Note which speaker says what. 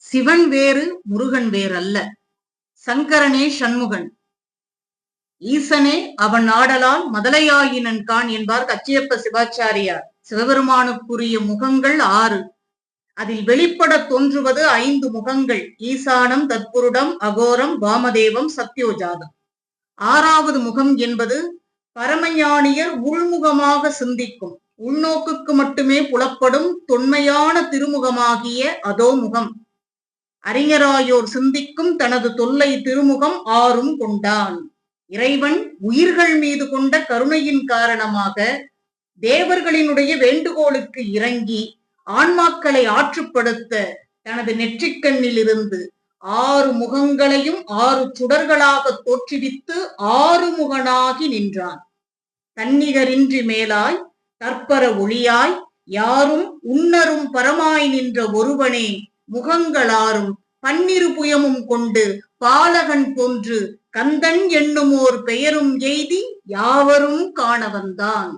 Speaker 1: சிவன் வேறு முருகன் வேறல்ல. சங்கரனே சண்முகன். ஈசனே அவன் ஆடலால் மதலையாயினன் கான் என்பார் கச்சியப்ப சிவாச்சாரியார். சிவபெருமானுக்குரிய முகங்கள் 6. அதில் வெளிப்பட தோன்றுவது 5 முகங்கள். ஈசானம், தத்புருடம், அகோரம், வாமதேவம், சத்யோஜாதம். 6வது முகம் என்பது பரமஞானியர் உள்முகமாக சிந்திக்கும், உள்நோக்குக்கு மட்டுமே புலப்படும் தொன்மையான திருமுகமாகிய அதோ முகம். அறிஞராயோர் சிந்திக்கும் தனது தொல்லை திருமுகம் 6ம் கொண்டான். இறைவன் உயிர்கள் மீது கொண்ட கருணையின் காரணமாக தேவர்களினுடைய வேண்டுகோளுக்கு இறங்கி ஆன்மாக்களை ஆற்றுப்படுத்த தனது நெற்றிக்கண்ணில் இருந்து 6 முகங்களையும் 6 சுடர்களாக தோற்றுவித்து 6 முகனாகி நின்றான். தன்னிகரின்றி மேலாய் தற்பர ஒளியாய் யாரும் உன்னரும் பரமாய் நின்ற ஒருவனே முகங்களாரும் பன்னிரு புயமும் கொண்டு பாலகன் போன்று கந்தன் என்னுமோர் பெயரும் எய்தி யாவரும் காண வந்தான்.